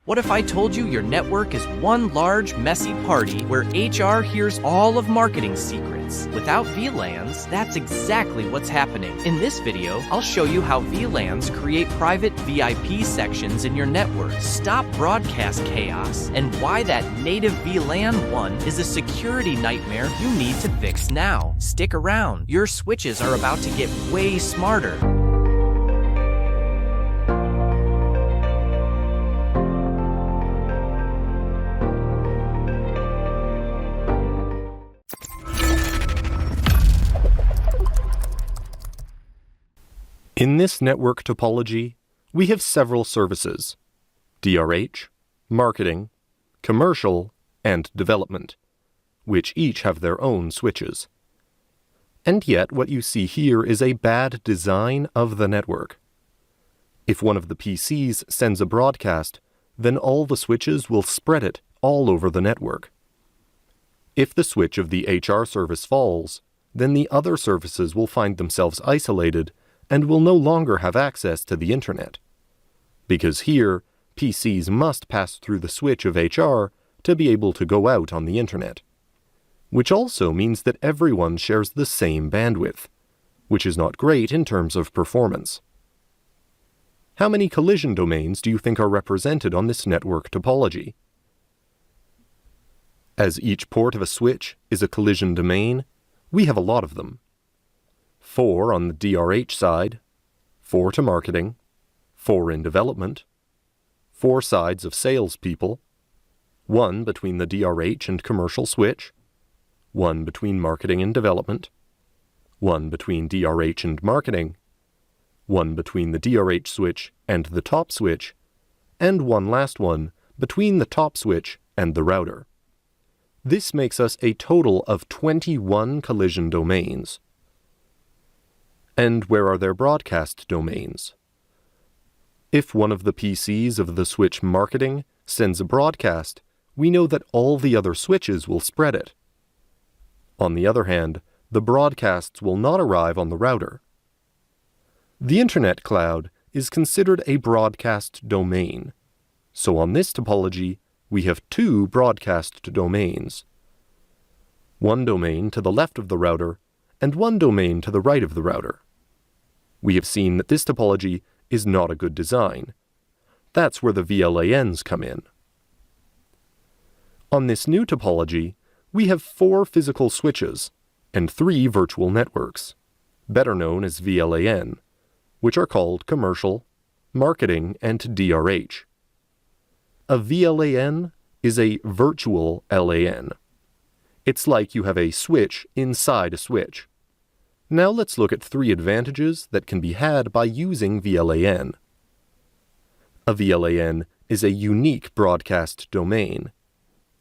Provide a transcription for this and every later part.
What if I told you your network is one large, messy party where HR hears all of marketing's secrets? Without VLANs, that's exactly what's happening. In this video, I'll show you how VLANs create private VIP sections in your network, stop broadcast chaos, and why that native VLAN one is a security nightmare you need to fix now. Stick around. Your switches are about to get way smarter. In this network topology, we have several services: DRH, marketing, commercial, and development, which each have their own switches. And yet what you see here is a bad design of the network. If one of the PCs sends a broadcast, then all the switches will spread it all over the network. If the switch of the HR service falls, then the other services will find themselves isolated and will no longer have access to the internet. Because here, PCs must pass through the switch of HR to be able to go out on the internet. Which also means that everyone shares the same bandwidth, which is not great in terms of performance. How many collision domains do you think are represented on this network topology? As each port of a switch is a collision domain, we have a lot of them. 4 on the DRH side, 4 to marketing, 4 in development, 4 sides of salespeople, 1 between the DRH and commercial switch, 1 between marketing and development, 1 between DRH and marketing, 1 between the DRH switch and the top switch, and 1 last one between the top switch and the router. This makes us a total of 21 collision domains. And where are their broadcast domains? If one of the PCs of the switch marketing sends a broadcast, we know that all the other switches will spread it. On the other hand, the broadcasts will not arrive on the router. The Internet Cloud is considered a broadcast domain, so on this topology, we have 2 broadcast domains. 1 domain to the left of the router, and 1 domain to the right of the router. We have seen that this topology is not a good design. That's where the VLANs come in. On this new topology, we have 4 physical switches and 3 virtual networks, better known as VLAN, which are called commercial, marketing, and DRH. A VLAN is a virtual LAN. It's like you have a switch inside a switch. Now let's look at 3 advantages that can be had by using VLAN. A VLAN is a unique broadcast domain,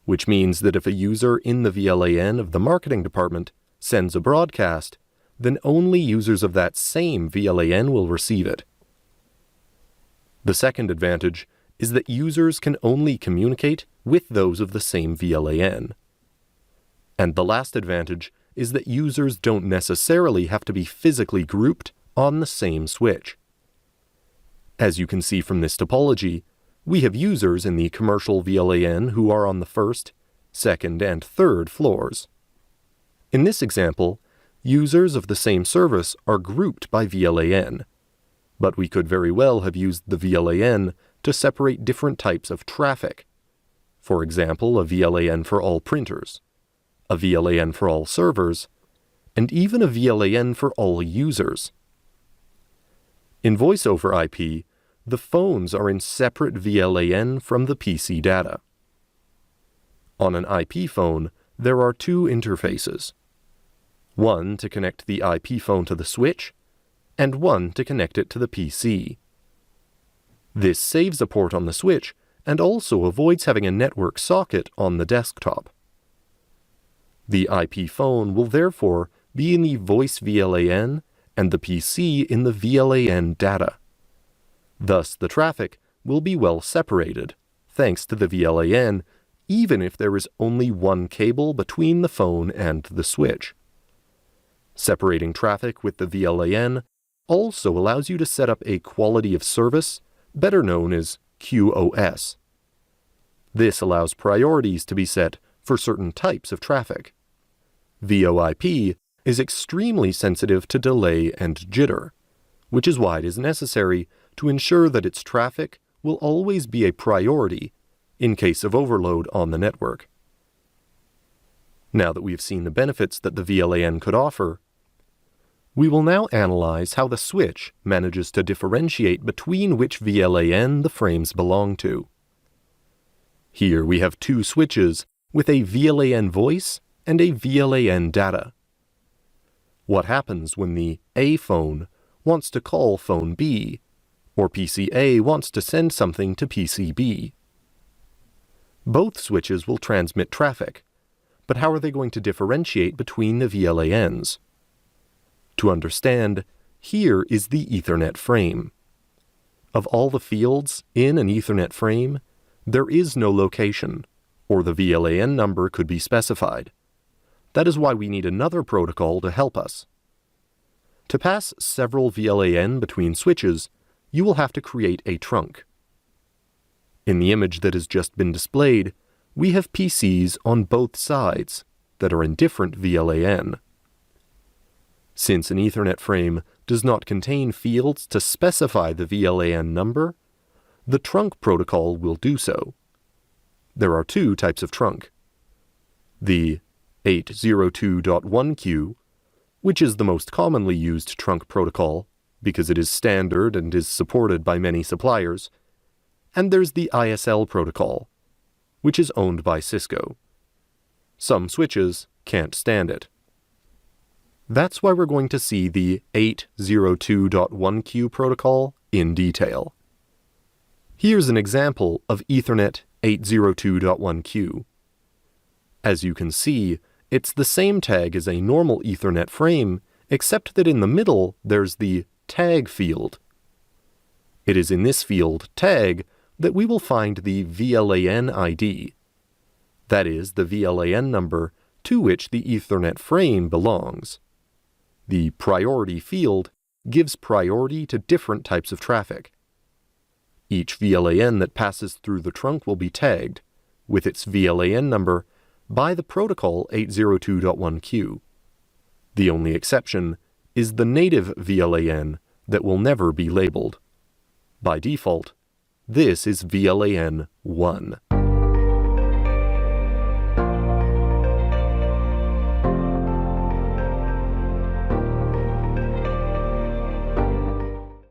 which means that if a user in the VLAN of the marketing department sends a broadcast, then only users of that same VLAN will receive it. The second advantage is that users can only communicate with those of the same VLAN. And the last advantage is that users don't necessarily have to be physically grouped on the same switch. As you can see from this topology, we have users in the commercial VLAN who are on the 1st, 2nd, and 3rd floors. In this example, users of the same service are grouped by VLAN, but we could very well have used the VLAN to separate different types of traffic. For example, a VLAN for all printers, a VLAN for all servers, and even a VLAN for all users. In Voice over IP, the phones are in separate VLAN from the PC data. On an IP phone, there are 2 interfaces. 1 to connect the IP phone to the switch, and 1 to connect it to the PC. This saves a port on the switch and also avoids having a network socket on the desktop. The IP phone will therefore be in the voice VLAN and the PC in the VLAN data. Thus, the traffic will be well separated, thanks to the VLAN, even if there is only 1 cable between the phone and the switch. Separating traffic with the VLAN also allows you to set up a quality of service, better known as QoS, This allows priorities to be set for certain types of traffic. VoIP is extremely sensitive to delay and jitter, which is why it is necessary to ensure that its traffic will always be a priority in case of overload on the network. Now that we've seen the benefits that the VLAN could offer, we will now analyze how the switch manages to differentiate between which VLAN the frames belong to. Here we have two switches with a VLAN voice and a VLAN data. What happens when the A phone wants to call phone B, or PC A wants to send something to PC B? Both switches will transmit traffic, but how are they going to differentiate between the VLANs? To understand, here is the Ethernet frame. Of all the fields in an Ethernet frame, there is no location, or the VLAN number could be specified. That is why we need another protocol to help us. To pass several VLAN between switches, you will have to create a trunk. In the image that has just been displayed, we have PCs on both sides that are in different VLAN. Since an Ethernet frame does not contain fields to specify the VLAN number, the trunk protocol will do so. There are two types of trunk. The 802.1q, which is the most commonly used trunk protocol because it is standard and is supported by many suppliers, and there's the ISL protocol, which is owned by Cisco. Some switches can't stand it. That's why we're going to see the 802.1q protocol in detail. Here's an example of Ethernet 802.1q. As you can see, it's the same tag as a normal Ethernet frame, except that in the middle there's the tag field. It is in this field, tag, that we will find the VLAN ID. That is the VLAN number to which the Ethernet frame belongs. The priority field gives priority to different types of traffic. Each VLAN that passes through the trunk will be tagged, with its VLAN number, by the protocol 802.1q. The only exception is the native VLAN that will never be labeled. By default, this is VLAN 1.